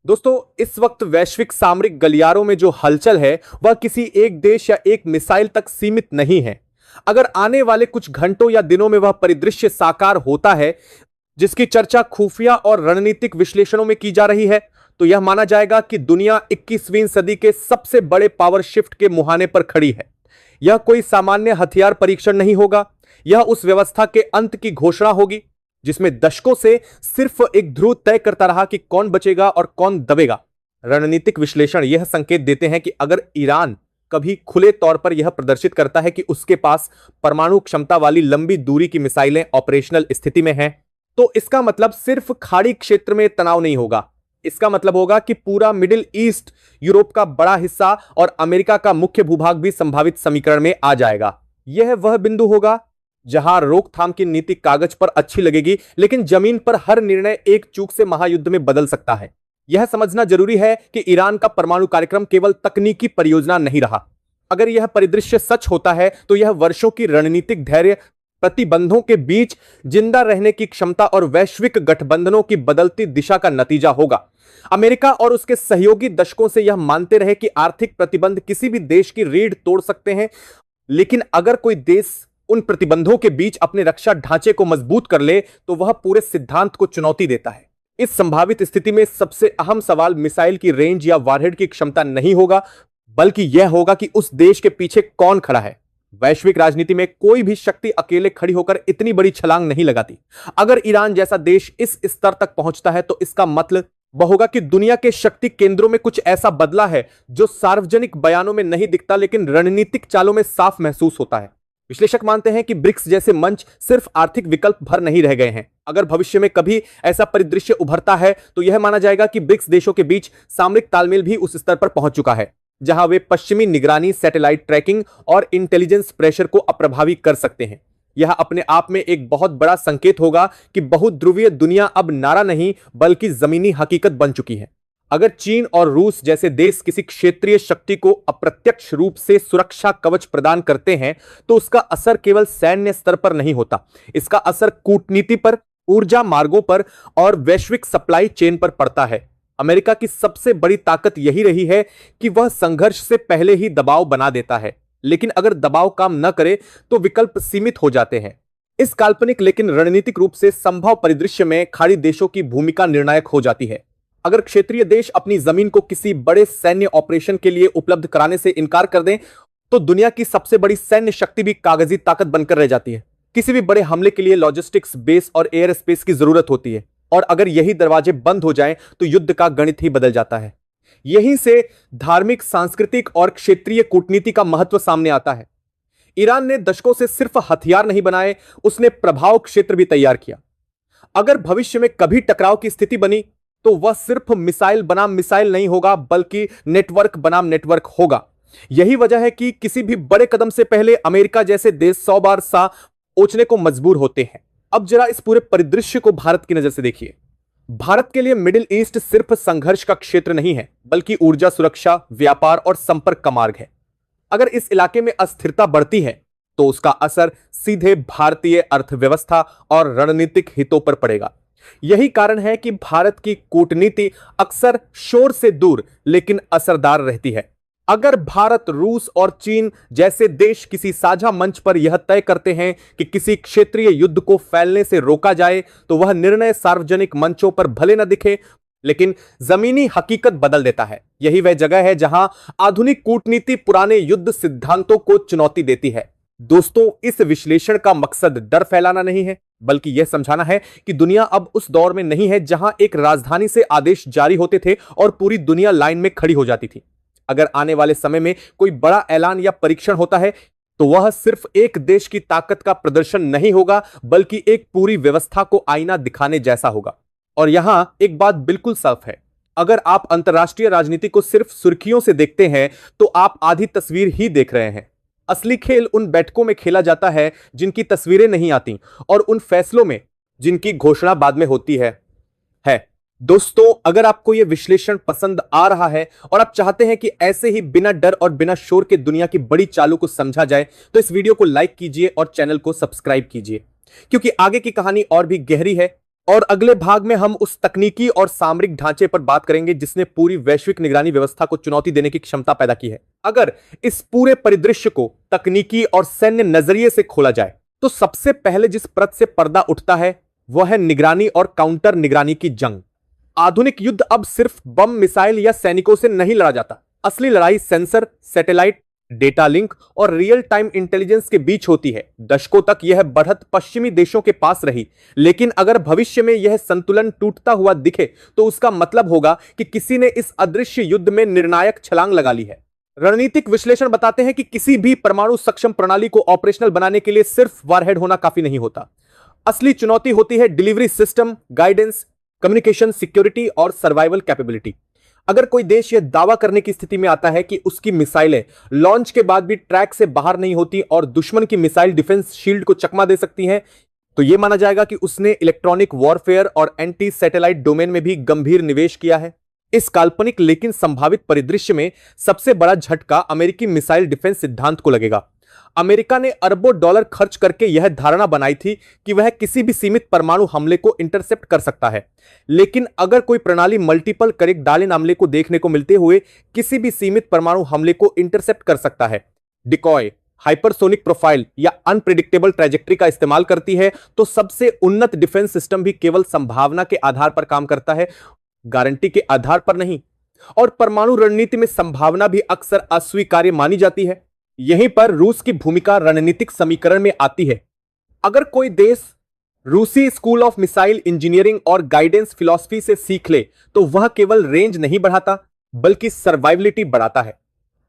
दोस्तों, इस वक्त वैश्विक सामरिक गलियारों में जो हलचल है वह किसी एक देश या एक मिसाइल तक सीमित नहीं है। अगर आने वाले कुछ घंटों या दिनों में वह परिदृश्य साकार होता है जिसकी चर्चा खुफिया और रणनीतिक विश्लेषणों में की जा रही है, तो यह माना जाएगा कि दुनिया 21वीं सदी के सबसे बड़े पावर शिफ्ट के मुहाने पर खड़ी है। यह कोई सामान्य हथियार परीक्षण नहीं होगा, यह उस व्यवस्था के अंत की घोषणा होगी जिसमें दशकों से सिर्फ एक ध्रुव तय करता रहा कि कौन बचेगा और कौन दबेगा। रणनीतिक विश्लेषण यह संकेत देते हैं कि अगर ईरान कभी खुले तौर पर यह प्रदर्शित करता है कि उसके पास परमाणु क्षमता वाली लंबी दूरी की मिसाइलें ऑपरेशनल स्थिति में हैं, तो इसका मतलब सिर्फ खाड़ी क्षेत्र में तनाव नहीं होगा। इसका मतलब होगा कि पूरा मिडिल ईस्ट, यूरोप का बड़ा हिस्सा और अमेरिका का मुख्य भूभाग भी संभावित समीकरण में आ जाएगा। यह वह बिंदु होगा जहां रोकथाम की नीति कागज पर अच्छी लगेगी, लेकिन जमीन पर हर निर्णय एक चूक से महायुद्ध में बदल सकता है। यह समझना जरूरी है कि ईरान का परमाणु कार्यक्रम केवल तकनीकी परियोजना नहीं रहा। अगर यह परिदृश्य सच होता है तो यह वर्षों की रणनीतिक धैर्य, प्रतिबंधों के बीच जिंदा रहने की क्षमता और वैश्विक गठबंधनों की बदलती दिशा का नतीजा होगा। अमेरिका और उसके सहयोगी दशकों से यह मानते रहे कि आर्थिक प्रतिबंध किसी भी देश की रीढ़ तोड़ सकते हैं, लेकिन अगर कोई देश उन प्रतिबंधों के बीच अपने रक्षा ढांचे को मजबूत कर ले तो वह पूरे सिद्धांत को चुनौती देता है। इस संभावित स्थिति में सबसे अहम सवाल मिसाइल की रेंज या वारहेड की क्षमता नहीं होगा, बल्कि यह होगा कि उस देश के पीछे कौन खड़ा है। वैश्विक राजनीति में कोई भी शक्ति अकेले खड़ी होकर इतनी बड़ी छलांग नहीं लगाती। अगर ईरान जैसा देश इस स्तर तक पहुंचता है तो इसका मतलब वह होगा कि दुनिया के शक्ति केंद्रों में कुछ ऐसा बदला है जो सार्वजनिक बयानों में नहीं दिखता, लेकिन रणनीतिक चालों में साफ महसूस होता है। विश्लेषक मानते हैं कि ब्रिक्स जैसे मंच सिर्फ आर्थिक विकल्प भर नहीं रह गए हैं। अगर भविष्य में कभी ऐसा परिदृश्य उभरता है तो यह माना जाएगा कि ब्रिक्स देशों के बीच सामरिक तालमेल भी उस स्तर पर पहुंच चुका है जहां वे पश्चिमी निगरानी, सैटेलाइट ट्रैकिंग और इंटेलिजेंस प्रेशर को अप्रभावी कर सकते हैं। यह अपने आप में एक बहुत बड़ा संकेत होगा कि बहुध्रुवीय दुनिया अब नारा नहीं बल्कि जमीनी हकीकत बन चुकी है। अगर चीन और रूस जैसे देश किसी क्षेत्रीय शक्ति को अप्रत्यक्ष रूप से सुरक्षा कवच प्रदान करते हैं तो उसका असर केवल सैन्य स्तर पर नहीं होता, इसका असर कूटनीति पर, ऊर्जा मार्गों पर और वैश्विक सप्लाई चेन पर पड़ता है। अमेरिका की सबसे बड़ी ताकत यही रही है कि वह संघर्ष से पहले ही दबाव बना देता है, लेकिन अगर दबाव काम न करे तो विकल्प सीमित हो जाते हैं। इस काल्पनिक लेकिन रणनीतिक रूप से संभव परिदृश्य में खाड़ी देशों की भूमिका निर्णायक हो जाती है। अगर क्षेत्रीय देश अपनी जमीन को किसी बड़े सैन्य ऑपरेशन के लिए उपलब्ध कराने से इनकार कर दें तो दुनिया की सबसे बड़ी सैन्य शक्ति भी कागजी ताकत बनकर रह जाती है। किसी भी बड़े हमले के लिए लॉजिस्टिक्स, बेस और एयर स्पेस की जरूरत होती है, और अगर यही दरवाजे बंद हो जाएं तो युद्ध का गणित ही बदल जाता है। यहीं से धार्मिक, सांस्कृतिक और क्षेत्रीय कूटनीति का महत्व सामने आता है। ईरान ने दशकों से सिर्फ हथियार नहीं बनाए, उसने प्रभाव क्षेत्र भी तैयार किया। अगर भविष्य में कभी टकराव की स्थिति बनी तो वह सिर्फ मिसाइल बनाम मिसाइल नहीं होगा बल्कि नेटवर्क बनाम नेटवर्क होगा। यही वजह है कि किसी भी बड़े कदम से पहले अमेरिका जैसे देश 100 बार सा सोचने को मजबूर होते हैं। अब जरा इस पूरे परिदृश्य को भारत की नजर से देखिए। भारत के लिए मिडिल ईस्ट सिर्फ संघर्ष का क्षेत्र नहीं है बल्कि ऊर्जा, सुरक्षा, व्यापार और संपर्क का मार्ग है। अगर इस इलाके में अस्थिरता बढ़ती है तो उसका असर सीधे भारतीय अर्थव्यवस्था और रणनीतिक हितों पर पड़ेगा। यही कारण है कि भारत की कूटनीति अक्सर शोर से दूर लेकिन असरदार रहती है। अगर भारत, रूस और चीन जैसे देश किसी साझा मंच पर यह तय करते हैं कि किसी क्षेत्रीय युद्ध को फैलने से रोका जाए तो वह निर्णय सार्वजनिक मंचों पर भले न दिखे लेकिन जमीनी हकीकत बदल देता है। यही वह जगह है जहां आधुनिक कूटनीति पुराने युद्ध सिद्धांतों को चुनौती देती है। दोस्तों, इस विश्लेषण का मकसद डर फैलाना नहीं है बल्कि यह समझाना है कि दुनिया अब उस दौर में नहीं है जहां एक राजधानी से आदेश जारी होते थे और पूरी दुनिया लाइन में खड़ी हो जाती थी। अगर आने वाले समय में कोई बड़ा ऐलान या परीक्षण होता है तो वह सिर्फ एक देश की ताकत का प्रदर्शन नहीं होगा बल्कि एक पूरी व्यवस्था को आईना दिखाने जैसा होगा। और यहां एक बात बिल्कुल साफ है, अगर आप अंतरराष्ट्रीय राजनीति को सिर्फ सुर्खियों से देखते हैं तो आप आधी तस्वीर ही देख रहे हैं। असली खेल उन बैठकों में खेला जाता है जिनकी तस्वीरें नहीं आती और उन फैसलों में जिनकी घोषणा बाद में होती है। दोस्तों, अगर आपको यह विश्लेषण पसंद आ रहा है और आप चाहते हैं कि ऐसे ही बिना डर और बिना शोर के दुनिया की बड़ी चालों को समझा जाए तो इस वीडियो को लाइक कीजिए और चैनल को सब्सक्राइब कीजिए, क्योंकि आगे की कहानी और भी गहरी है और अगले भाग में हम उस तकनीकी और सामरिक ढांचे पर बात करेंगे जिसने पूरी वैश्विक निगरानी व्यवस्था को चुनौती देने की क्षमता पैदा की है। अगर इस पूरे परिदृश्य को तकनीकी और सैन्य नजरिए से खोला जाए तो सबसे पहले जिस परत से पर्दा उठता है वह है निगरानी और काउंटर निगरानी की जंग। आधुनिक युद्ध अब सिर्फ बम, मिसाइल या सैनिकों से नहीं लड़ा जाता। असली लड़ाई सेंसर, सैटेलाइट, डेटा लिंक और रियल टाइम इंटेलिजेंस के बीच होती है। दशकों तक यह बढ़त पश्चिमी देशों के पास रही, लेकिन अगर भविष्य में यह संतुलन टूटता हुआ दिखे तो उसका मतलब होगा कि किसी ने इस अदृश्य युद्ध में निर्णायक छलांग लगा ली है। रणनीतिक विश्लेषण बताते हैं कि किसी भी परमाणु सक्षम प्रणाली को ऑपरेशनल बनाने के लिए सिर्फ वारहेड होना काफी नहीं होता। असली चुनौती होती है delivery system, guidance, communication, security और सर्वाइवल कैपेबिलिटी। अगर कोई देश यह दावा करने की स्थिति में आता है कि उसकी मिसाइलें लॉन्च के बाद भी ट्रैक से बाहर नहीं होती और दुश्मन की मिसाइल डिफेंस शील्ड को चकमा दे सकती हैं, तो यह माना जाएगा कि उसने इलेक्ट्रॉनिक वॉरफेयर और एंटी सैटेलाइट डोमेन में भी गंभीर निवेश किया है। इस काल्पनिक लेकिन संभावित परिदृश्य में सबसे बड़ा झटका अमेरिकी मिसाइल डिफेंस सिद्धांत को लगेगा। अमेरिका ने अरबों डॉलर खर्च करके यह धारणा बनाई थी कि वह किसी भी सीमित परमाणु हमले को इंटरसेप्ट कर सकता है, लेकिन अगर कोई प्रणाली मल्टीपल करेक्ट दालें हमले को देखने को मिलते हुए किसी भी सीमित परमाणु हमले को इंटरसेप्ट कर सकता है, डिकॉय, हाइपरसोनिक प्रोफाइल या अनप्रेडिक्टेबल ट्रैजेक्टरी का इस्तेमाल करती है, तो सबसे उन्नत डिफेंस सिस्टम भी केवल संभावना के आधार पर काम करता है, गारंटी के आधार पर नहीं। और परमाणु रणनीति में संभावना भी अक्सर अस्वीकार्य मानी जाती है। यहीं पर रूस की भूमिका रणनीतिक समीकरण में आती है। अगर कोई देश रूसी स्कूल ऑफ मिसाइल इंजीनियरिंग और गाइडेंस फिलॉसफी से सीख ले तो वह केवल रेंज नहीं बढ़ाता बल्कि सर्वाइवलिटी बढ़ाता है।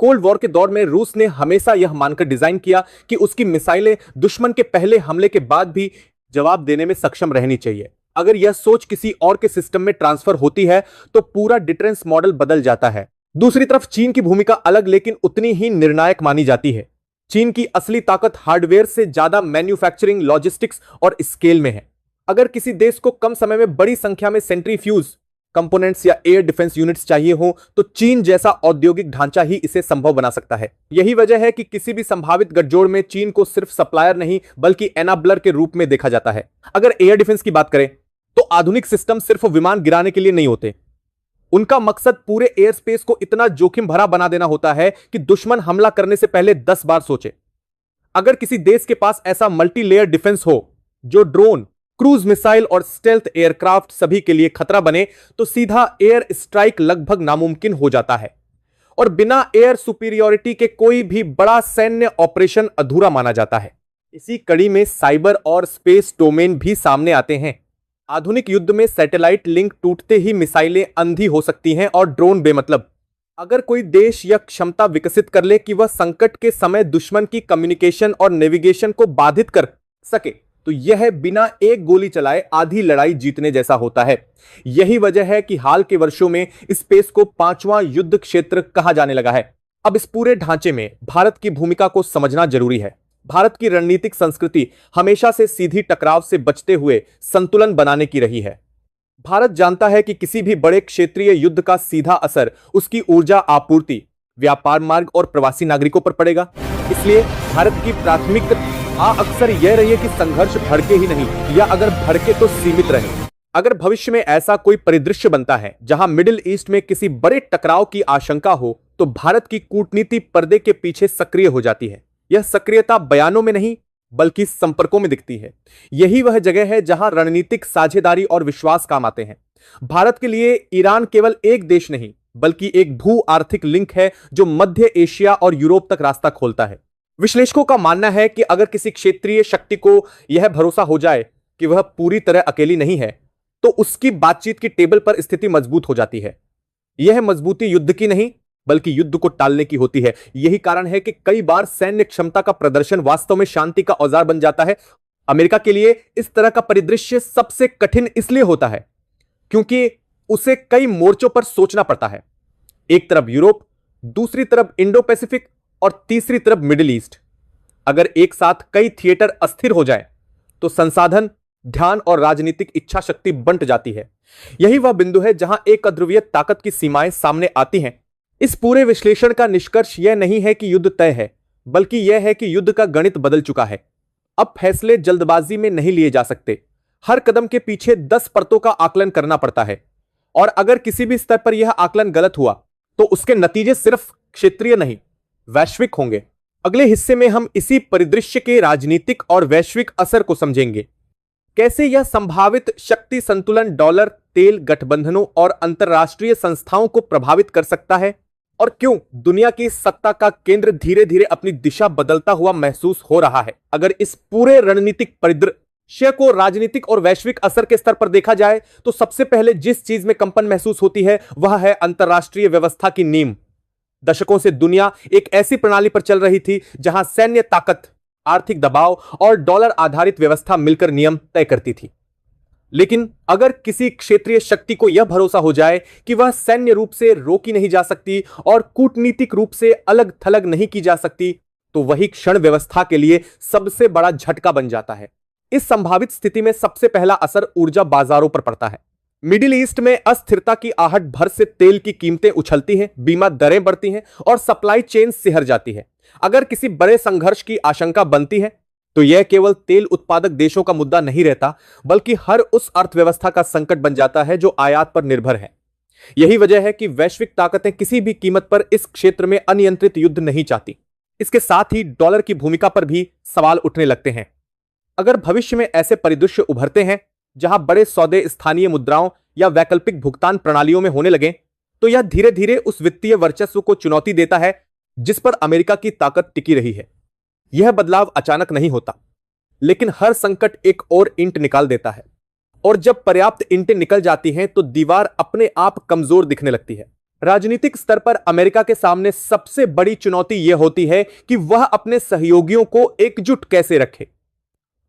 कोल्ड वॉर के दौर में रूस ने हमेशा यह मानकर डिजाइन किया कि उसकी मिसाइलें दुश्मन के पहले हमले के बाद भी जवाब देने में सक्षम रहनी चाहिए। अगर यह सोच किसी और के सिस्टम में ट्रांसफर होती है तो पूरा डिफेंस मॉडल बदल जाता है। दूसरी तरफ चीन की भूमिका अलग लेकिन उतनी ही निर्णायक मानी जाती है। चीन की असली ताकत हार्डवेयर से ज्यादा मैन्युफैक्चरिंग, लॉजिस्टिक्स और स्केल में है। अगर किसी देश को कम समय में बड़ी संख्या में सेंट्रीफ्यूज कंपोनेंट्स या एयर डिफेंस यूनिट्स चाहिए हो तो चीन जैसा औद्योगिक ढांचा ही इसे संभव बना सकता है। यही वजह है कि किसी भी संभावित गठजोड़ में चीन को सिर्फ सप्लायर नहीं बल्कि एनाब्लर के रूप में देखा जाता है। अगर एयर डिफेंस की बात करें तो आधुनिक सिस्टम सिर्फ विमान गिराने के लिए नहीं होते। उनका मकसद पूरे एयर स्पेस को इतना जोखिम भरा बना देना होता है कि दुश्मन हमला करने से पहले 10 बार सोचे। अगर किसी देश के पास ऐसा मल्टी लेयर डिफेंस हो जो ड्रोन, क्रूज मिसाइल और स्टेल्थ एयरक्राफ्ट सभी के लिए खतरा बने तो सीधा एयर स्ट्राइक लगभग नामुमकिन हो जाता है और बिना एयर सुपीरियोरिटी के कोई भी बड़ा सैन्य ऑपरेशन अधूरा माना जाता है। इसी कड़ी में साइबर और स्पेस डोमेन भी सामने आते हैं। आधुनिक युद्ध में सैटेलाइट लिंक टूटते ही मिसाइलें अंधी हो सकती हैं और ड्रोन बेमतलब। अगर कोई देश यह क्षमता विकसित कर ले कि वह संकट के समय दुश्मन की कम्युनिकेशन और नेविगेशन को बाधित कर सके तो यह बिना एक गोली चलाए आधी लड़ाई जीतने जैसा होता है। यही वजह है कि हाल के वर्षों में स्पेस को 5वां युद्ध क्षेत्र कहा जाने लगा है। अब इस पूरे ढांचे में भारत की भूमिका को समझना जरूरी है। भारत की रणनीतिक संस्कृति हमेशा से सीधी टकराव से बचते हुए संतुलन बनाने की रही है। भारत जानता है कि किसी भी बड़े क्षेत्रीय युद्ध का सीधा असर उसकी ऊर्जा आपूर्ति, व्यापार मार्ग और प्रवासी नागरिकों पर पड़ेगा। इसलिए भारत की प्राथमिकता अक्सर यह रही है कि संघर्ष भड़के ही नहीं, या अगर भड़के तो सीमित रहे। अगर भविष्य में ऐसा कोई परिदृश्य बनता है जहां मिडिल ईस्ट में किसी बड़े टकराव की आशंका हो तो भारत की कूटनीति पर्दे के पीछे सक्रिय हो जाती है। यह सक्रियता बयानों में नहीं बल्कि संपर्कों में दिखती है। यही वह जगह है जहां रणनीतिक साझेदारी और विश्वास काम आते हैं। भारत के लिए ईरान केवल एक देश नहीं बल्कि एक भू आर्थिक लिंक है जो मध्य एशिया और यूरोप तक रास्ता खोलता है। विश्लेषकों का मानना है कि अगर किसी क्षेत्रीय शक्ति को यह भरोसा हो जाए कि वह पूरी तरह अकेली नहीं है तो उसकी बातचीत की टेबल पर स्थिति मजबूत हो जाती है। यह मजबूती युद्ध की नहीं बल्कि युद्ध को टालने की होती है। यही कारण है कि कई बार सैन्य क्षमता का प्रदर्शन वास्तव में शांति का औजार बन जाता है। अमेरिका के लिए इस तरह का परिदृश्य सबसे कठिन इसलिए होता है क्योंकि उसे कई मोर्चों पर सोचना पड़ता है। एक तरफ यूरोप, दूसरी तरफ इंडो पैसिफिक और तीसरी तरफ मिडिल ईस्ट। अगर एक साथ कई थिएटर अस्थिर हो जाए तो संसाधन, ध्यान और राजनीतिक इच्छा शक्ति बंट जाती है। यही वह बिंदु है जहां एक अध्रुवीय ताकत की सीमाएं सामने आती हैं। इस पूरे विश्लेषण का निष्कर्ष यह नहीं है कि युद्ध तय है बल्कि यह है कि युद्ध का गणित बदल चुका है। अब फैसले जल्दबाजी में नहीं लिए जा सकते हर कदम के पीछे 10 परतों का आकलन करना पड़ता है और अगर किसी भी स्तर पर यह आकलन गलत हुआ तो उसके नतीजे सिर्फ क्षेत्रीय नहीं, वैश्विक होंगे। अगले हिस्से में हम इसी परिदृश्य के राजनीतिक और वैश्विक असर को समझेंगे। कैसे यह संभावित शक्ति संतुलन डॉलर, तेल, गठबंधनों और अंतरराष्ट्रीय संस्थाओं को प्रभावित कर सकता है और क्यों दुनिया की सत्ता का केंद्र धीरे धीरे अपनी दिशा बदलता हुआ महसूस हो रहा है। अगर इस पूरे रणनीतिक परिदृश्य को राजनीतिक और वैश्विक असर के स्तर पर देखा जाए तो सबसे पहले जिस चीज में कंपन महसूस होती है वह है अंतरराष्ट्रीय व्यवस्था की नींव। दशकों से दुनिया एक ऐसी प्रणाली पर चल रही थी जहां सैन्य ताकत, आर्थिक दबाव और डॉलर आधारित व्यवस्था मिलकर नियम तय करती थी। लेकिन अगर किसी क्षेत्रीय शक्ति को यह भरोसा हो जाए कि वह सैन्य रूप से रोकी नहीं जा सकती और कूटनीतिक रूप से अलग थलग नहीं की जा सकती, तो वही क्षण व्यवस्था के लिए सबसे बड़ा झटका बन जाता है। इस संभावित स्थिति में सबसे पहला असर ऊर्जा बाजारों पर पड़ता है। मिडिल ईस्ट में अस्थिरता की आहट भर से तेल की कीमतें उछलती हैं, बीमा दरें बढ़ती हैं और सप्लाई चेन सिहर जाती है। अगर किसी बड़े संघर्ष की आशंका बनती है तो यह केवल तेल उत्पादक देशों का मुद्दा नहीं रहता, बल्कि हर उस अर्थव्यवस्था का संकट बन जाता है जो आयात पर निर्भर है। यही वजह है कि वैश्विक ताकतें किसी भी कीमत पर इस क्षेत्र में अनियंत्रित युद्ध नहीं चाहती। इसके साथ ही डॉलर की भूमिका पर भी सवाल उठने लगते हैं। अगर भविष्य में ऐसे परिदृश्य उभरते हैं जहां बड़े सौदे स्थानीय मुद्राओं या वैकल्पिक भुगतान प्रणालियों में होने लगे, तो यह धीरे धीरे उस वित्तीय वर्चस्व को चुनौती देता है जिस पर अमेरिका की ताकत टिकी रही है। यह बदलाव अचानक नहीं होता, लेकिन हर संकट एक और ईंट निकाल देता है और जब पर्याप्त ईंटें निकल जाती हैं तो दीवार अपने आप कमजोर दिखने लगती है। राजनीतिक स्तर पर अमेरिका के सामने सबसे बड़ी चुनौती यह होती है कि वह अपने सहयोगियों को एकजुट कैसे रखे।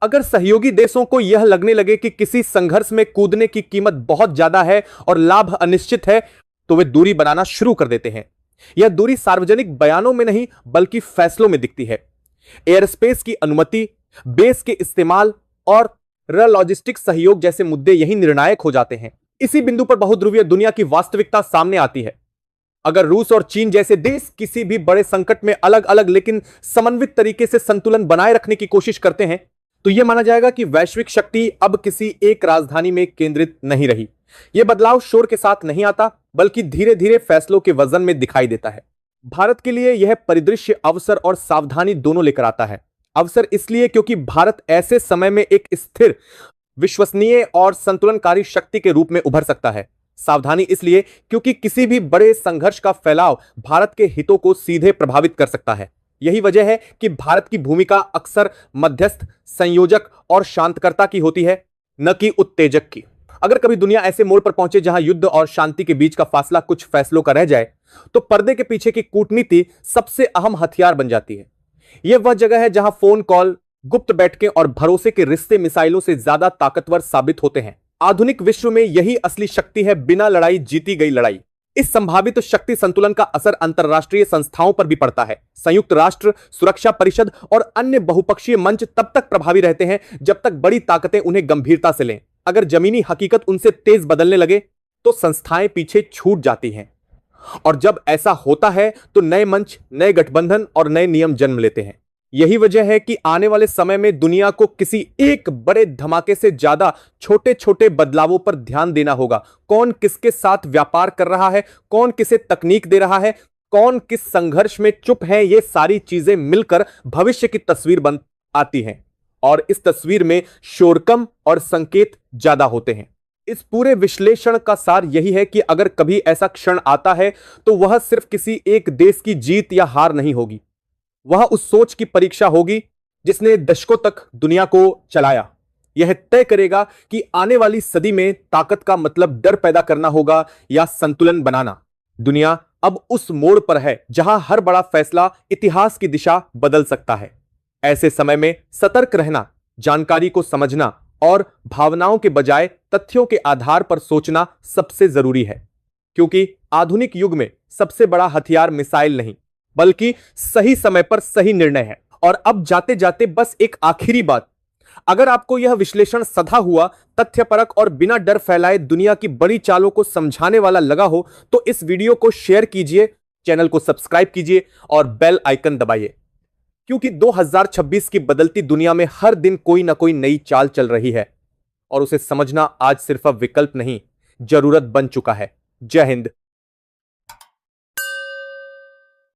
अगर सहयोगी देशों को यह लगने लगे कि किसी संघर्ष में कूदने की कीमत बहुत ज्यादा है और लाभ अनिश्चित है, तो वे दूरी बनाना शुरू कर देते हैं। यह दूरी सार्वजनिक बयानों में नहीं बल्कि फैसलों में दिखती है। एयरस्पेस की अनुमति, बेस के इस्तेमाल और लॉजिस्टिक सहयोग जैसे मुद्दे यही निर्णायक हो जाते हैं। इसी बिंदु पर बहुध्रुवीय दुनिया की वास्तविकता सामने आती है। अगर रूस और चीन जैसे देश किसी भी बड़े संकट में अलग अलग लेकिन समन्वित तरीके से संतुलन बनाए रखने की कोशिश करते हैं, तो यह माना जाएगा कि वैश्विक शक्ति अब किसी एक राजधानी में केंद्रित नहीं रही। यह बदलाव शोर के साथ नहीं आता, बल्कि धीरे धीरे फैसलों के वजन में दिखाई देता है। भारत के लिए यह परिदृश्य अवसर और सावधानी दोनों लेकर आता है। अवसर इसलिए क्योंकि भारत ऐसे समय में एक स्थिर, विश्वसनीय और संतुलनकारी शक्ति के रूप में उभर सकता है। सावधानी इसलिए क्योंकि किसी भी बड़े संघर्ष का फैलाव भारत के हितों को सीधे प्रभावित कर सकता है। यही वजह है कि भारत की भूमिका अक्सर मध्यस्थ, संयोजक और शांतकर्ता की होती है, न कि उत्तेजक की। अगर कभी दुनिया ऐसे मोड़ पर पहुंचे जहां युद्ध और शांति के बीच का फासला कुछ फैसलों का रह जाए, तो पर्दे के पीछे की कूटनीति सबसे अहम हथियार बन जाती है। यह वह जगह है जहां फोन कॉल, गुप्त बैठकें और भरोसे के रिश्ते मिसाइलों से ज्यादा ताकतवर साबित होते हैं। आधुनिक विश्व में यही असली शक्ति है, बिना लड़ाई जीती गई लड़ाई। इस संभावित शक्ति संतुलन का असर अंतरराष्ट्रीय संस्थाओं पर भी पड़ता है। संयुक्त राष्ट्र, सुरक्षा परिषद और अन्य बहुपक्षीय मंच तब तक प्रभावी रहते हैं जब तक बड़ी ताकतें उन्हें गंभीरता से लें। अगर जमीनी हकीकत उनसे तेज बदलने लगे तो संस्थाएं पीछे छूट जाती हैं, और जब ऐसा होता है तो नए मंच, नए गठबंधन और नए नियम जन्म लेते हैं। यही वजह है कि आने वाले समय में दुनिया को किसी एक बड़े धमाके से ज्यादा छोटे छोटे बदलावों पर ध्यान देना होगा। कौन किसके साथ व्यापार कर रहा है, कौन किसे तकनीक दे रहा है, कौन किस संघर्ष में चुप है, ये सारी चीजें मिलकर भविष्य की तस्वीर बन आती हैं, और इस तस्वीर में शोर कम और संकेत ज्यादा होते हैं। इस पूरे विश्लेषण का सार यही है कि अगर कभी ऐसा क्षण आता है तो वह सिर्फ किसी एक देश की जीत या हार नहीं होगी, वह उस सोच की परीक्षा होगी जिसने दशकों तक दुनिया को चलाया। यह तय करेगा कि आने वाली सदी में ताकत का मतलब डर पैदा करना होगा या संतुलन बनाना। दुनिया अब उस मोड़ पर है जहां हर बड़ा फैसला इतिहास की दिशा बदल सकता है। ऐसे समय में सतर्क रहना, जानकारी को समझना और भावनाओं के बजाय तथ्यों के आधार पर सोचना सबसे जरूरी है, क्योंकि आधुनिक युग में सबसे बड़ा हथियार मिसाइल नहीं बल्कि सही समय पर सही निर्णय है। और अब जाते जाते बस एक आखिरी बात, अगर आपको यह विश्लेषण सधा हुआ, तथ्यपरक और बिना डर फैलाए दुनिया की बड़ी चालों को समझाने वाला लगा हो तो इस वीडियो को शेयर कीजिए, चैनल को सब्सक्राइब कीजिए और बेल आइकन दबाइए, क्योंकि 2026 की बदलती दुनिया में हर दिन कोई ना कोई नई चाल चल रही है और उसे समझना आज सिर्फ अब विकल्प नहीं, जरूरत बन चुका है। जय हिंद।